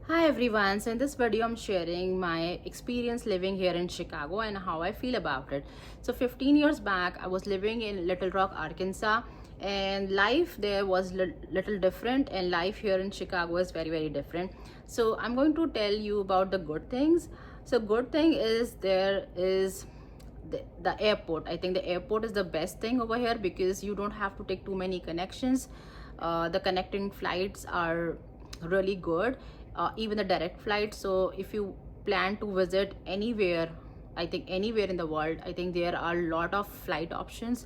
Hi everyone, so in this video I'm sharing my experience living here in Chicago and how I feel about it. So 15 years back I was living in Little Rock, Arkansas, and life there was little different, and life here in Chicago is very different. So I'm going to tell you about the good things. So good thing is there is the airport. I think the airport is the best thing over here because you don't have to take too many connections. The connecting flights are really good, even the direct flights. So if you plan to visit anywhere, I think anywhere in the world, I think there are a lot of flight options.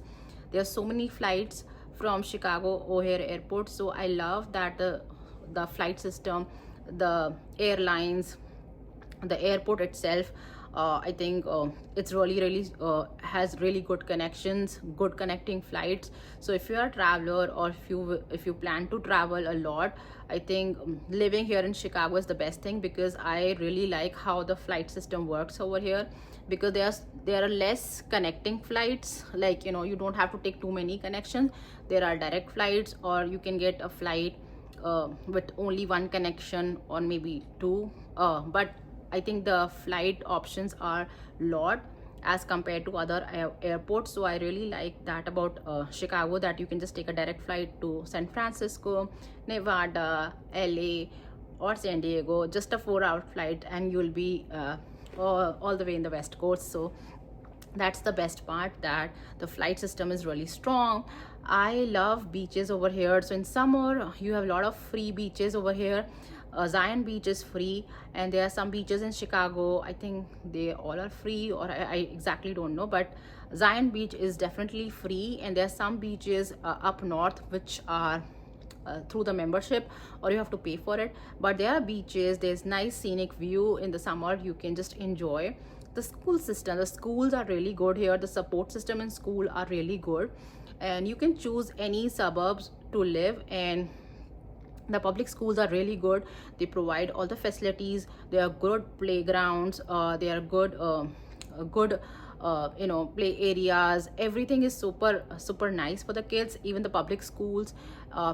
There are so many flights from Chicago O'Hare Airport. So I love that the flight system, the airlines, the airport itself. I think it's really has really good connections, good connecting flights. So if you are a traveler, or if you plan to travel a lot, I think living here in Chicago is the best thing, because I really like how the flight system works over here, because there are less connecting flights. Like, you don't have to take too many connections. There are direct flights, or you can get a flight with only one connection or maybe two, but I think the flight options are lot as compared to other airports. So I really like that about Chicago, that you can just take a direct flight to San Francisco, Nevada, LA, or San Diego, just a 4-hour flight, and you'll be all the way in the West Coast. So that's the best part, that the flight system is really strong. I love beaches over here. So in summer you have a lot of free beaches over here. Zion Beach is free, and there are some beaches in Chicago, I think they all are free, or I exactly don't know, but Zion Beach is definitely free. And there are some beaches up north which are through the membership, or you have to pay for it. But there are beaches, there's nice scenic view in the summer, you can just enjoy. The school system, the schools are really good here. The support system in school are really good, and you can choose any suburbs to live. And the public schools are really good. They provide all the facilities. They are good playgrounds, they are good play areas. Everything is super nice for the kids. Even the public schools,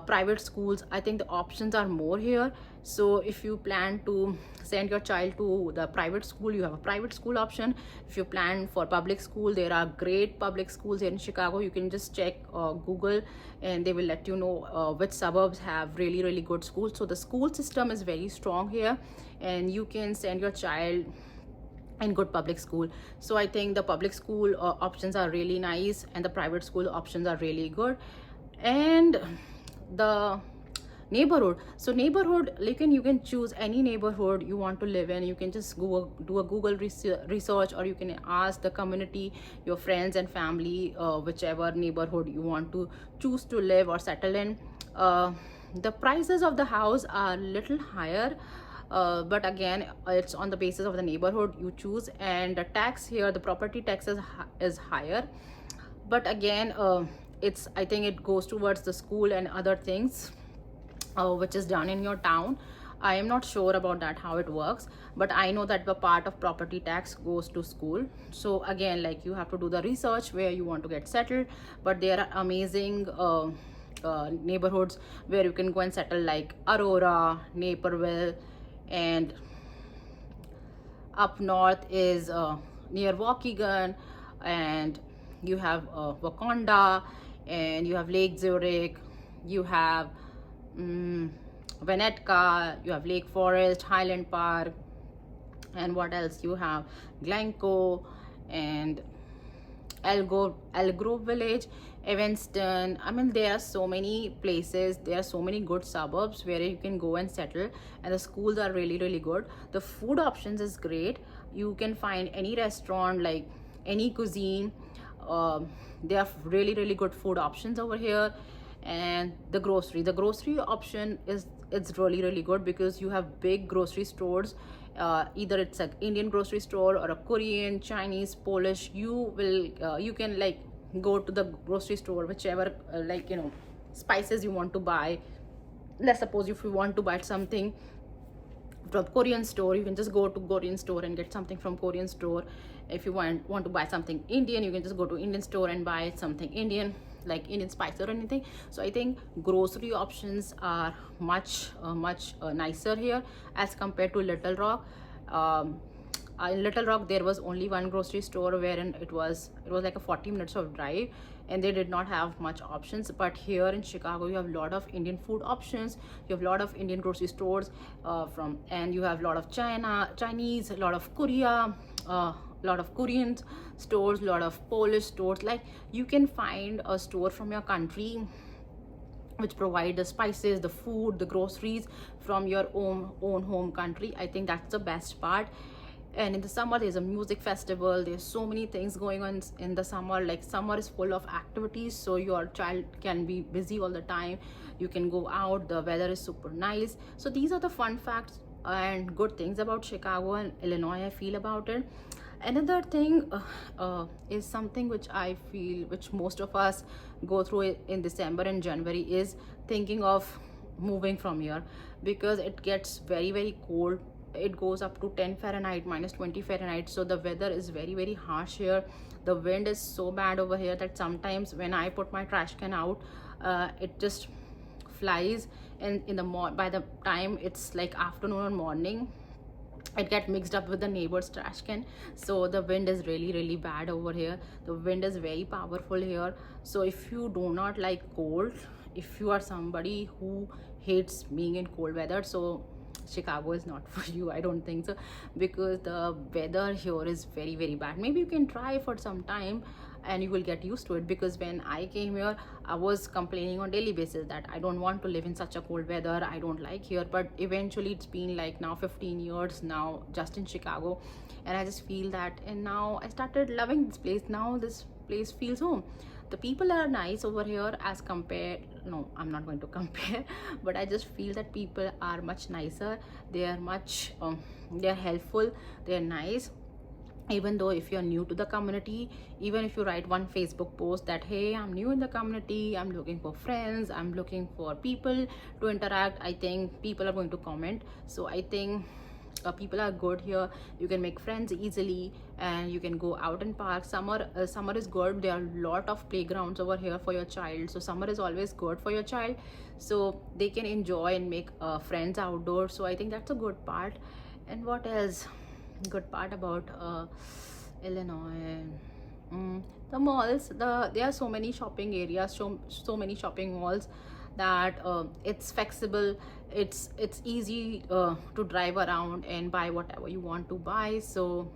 private schools, I think the options are more here. So if you plan to send your child to the private school, you have a private school option. If you plan for public school, there are great public schools here in Chicago. You can just check Google, and they will let you know which suburbs have really good schools. So the school system is very strong here, and you can send your child in good public school. So I think the public school options are really nice, and the private school options are really good. And the neighborhood, so neighborhood, you can choose any neighborhood you want to live in. You can just go do a Google research, or you can ask the community, your friends and family, whichever neighborhood you want to choose to live or settle in. The prices of the house are little higher, but again, it's on the basis of the neighborhood you choose. And the tax here, the property tax is higher, but again, I think it goes towards the school and other things which is done in your town. I am not sure about that, how it works, but I know that the part of property tax goes to school. So again, like, you have to do the research where you want to get settled. But there are amazing neighborhoods where you can go and settle, like Aurora, Naperville, and up north is near Waukegan, and you have Wakonda, and you have Lake Zurich, you have Venetka, you have Lake Forest, Highland Park, and what else you have, Glencoe, and Elgrove Village, Evanston. I mean, there are so many places, there are so many good suburbs where you can go and settle, and the schools are really good. The food options is great. You can find any restaurant, like any cuisine. There are really good food options over here. And the grocery option is, it's really good, because you have big grocery stores. Either it's an Indian grocery store or a Korean, Chinese, Polish. You can, like, go to the grocery store, whichever spices you want to buy. Let's suppose if you want to buy something from Korean store, you can just go to Korean store and get something from Korean store. If you want to buy something Indian, you can just go to Indian store and buy something Indian. like Indian spice or anything. So I think grocery options are much nicer here as compared to Little Rock. um, in Little Rock there was only one grocery store wherein it was like a 40 minutes of drive, and they did not have much options. But here in Chicago you have a lot of Indian food options, you have a lot of Indian grocery stores, and you have a lot of Chinese, a lot of Korea, a lot of Korean stores, a lot of Polish stores. Like, you can find a store from your country which provide the spices, the food, the groceries from your own home country. I think that's the best part. And in the summer there's a music festival, there's so many things going on in the summer. Like, summer is full of activities, so your child can be busy all the time, you can go out, the weather is super nice. So these are the fun facts and good things about Chicago and Illinois, I feel about it. Another thing is something which I feel, which most of us go through in December and January, is thinking of moving from here, because it gets very cold. It goes up to 10 Fahrenheit, minus 20 Fahrenheit. So the weather is very harsh here. The wind is so bad over here that sometimes when I put my trash can out, it just flies, and by the time it's like afternoon or morning, it get mixed up with the neighbor's trash can. So the wind is really bad over here. The wind is very powerful here. So if you do not like cold, if you are somebody who hates being in cold weather, so Chicago is not for you, I don't think so, because the weather here is very bad. Maybe you can try for some time and you will get used to it, because when I came here I was complaining on daily basis that I don't want to live in such a cold weather, I don't like here. But eventually it's been like now 15 years now just in Chicago, and I just feel that, and now I started loving this place. Now this place feels home. The people are nice over here as compared, no, I'm not going to compare, but I just feel that people are much nicer. They are much they're helpful, they're nice. Even though if you're new to the community, even if you write one Facebook post that, hey, I'm new in the community, I'm looking for friends, I'm looking for people to interact, I think people are going to comment. So I think people are good here. You can make friends easily, and you can go out in parks. Summer is good. There are a lot of playgrounds over here for your child, so summer is always good for your child, so they can enjoy and make friends outdoors. So I think that's a good part. And what else good part about Illinois? The malls, there are so many shopping areas, so many shopping malls, that it's flexible, it's easy to drive around and buy whatever you want to buy. So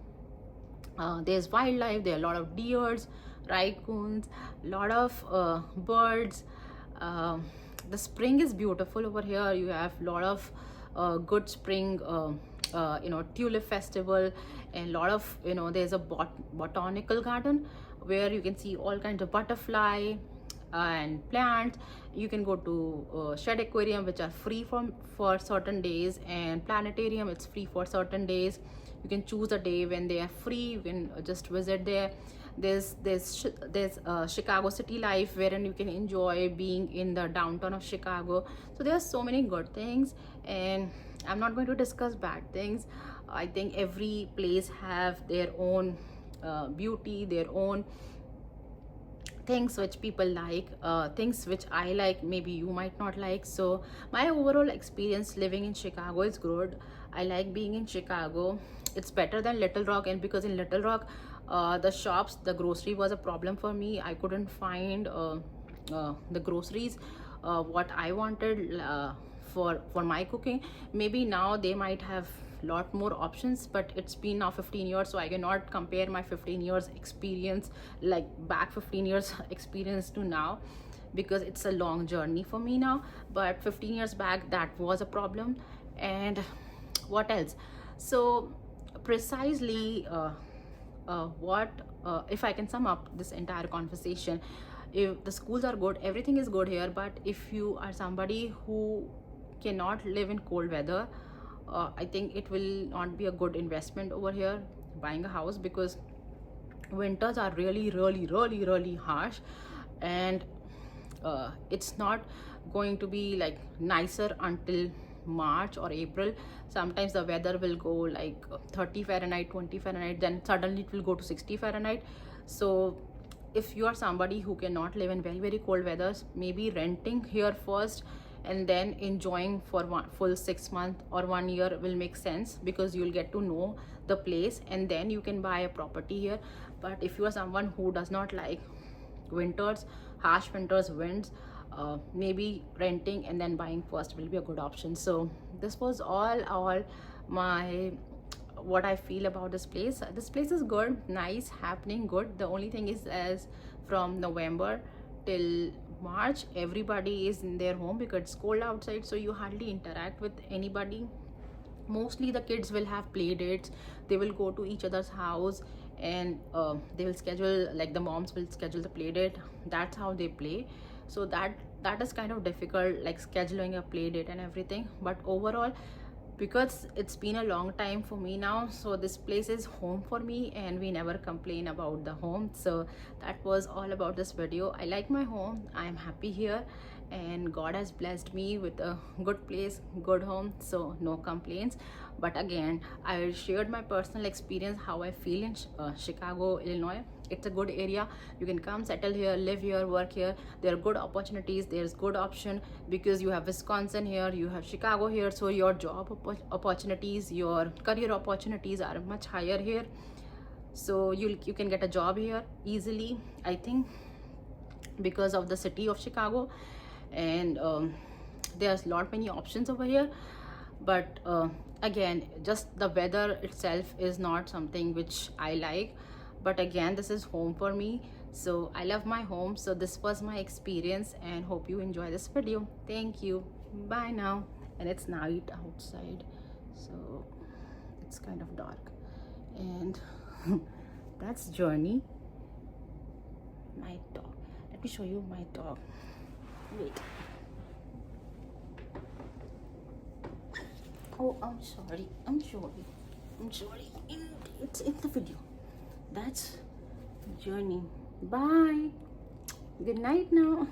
there's wildlife, there are a lot of deers, raccoons, a lot of birds. The spring is beautiful over here. You have a lot of good spring tulip festival, and a lot of, there's a botanical garden where you can see all kinds of butterfly and plants. You can go to Shed Aquarium, which are free for certain days, and planetarium, it's free for certain days. You can choose a day when they are free, you can just visit there. There's Chicago City Life, wherein you can enjoy being in the downtown of Chicago. So there are so many good things, and I'm not going to discuss bad things. I think every place have their own beauty, their own things which people like, things which I like, maybe you might not like. So my overall experience living in Chicago is good. I like being in Chicago. It's better than Little Rock, and because in Little Rock the shops, the grocery was a problem for me. I couldn't find the groceries what I wanted for my cooking. Maybe now they might have lot more options, but it's been now 15 years, so I cannot compare my 15 years experience, like back 15 years experience to now, because it's a long journey for me now. But 15 years back that was a problem. And what else? So precisely what if I can sum up this entire conversation, if the schools are good, everything is good here, but if you are somebody who cannot live in cold weather, I think it will not be a good investment over here buying a house, because winters are really harsh, and it's not going to be like nicer until March or April. Sometimes the weather will go like 30 Fahrenheit, 20 Fahrenheit, then suddenly it will go to 60 Fahrenheit. So if you are somebody who cannot live in very cold weathers, maybe renting here first and then enjoying for one full 6 months or 1 year will make sense, because you'll get to know the place and then you can buy a property here. But if you are someone who does not like winters, harsh winters, winds, maybe renting and then buying first will be a good option. So this was all my what I feel about this place. This place is good, nice, happening, good. The only thing is, as from November till March, everybody is in their home because it's cold outside, so you hardly interact with anybody. Mostly the kids will have play dates. They will go to each other's house and they will schedule, like the moms will schedule the play date. That's how they play. So that is kind of difficult, like scheduling a play date and everything. But overall, because it's been a long time for me now, so this place is home for me and we never complain about the home. So that was all about this video. I like my home, I'm happy here, and God has blessed me with a good place, good home, so no complaints. But again, I shared my personal experience, how I feel in Chicago, Illinois. It's a good area. You can come settle here, live here, work here. There are good opportunities, there's good option, because you have Wisconsin here, you have Chicago here, so your job opportunities, your career opportunities are much higher here. So you can get a job here easily, I think, because of the city of Chicago. And there's lot many options over here. But again, just the weather itself is not something which I like. But again, this is home for me, so I love my home. So this was my experience and hope you enjoy this video. Thank you, bye now. And it's night outside, so it's kind of dark. And that's Journey, my dog. Let me show you my dog. Wait. Oh, I'm sorry. It's in the video. That's Journey. Bye. Good night now.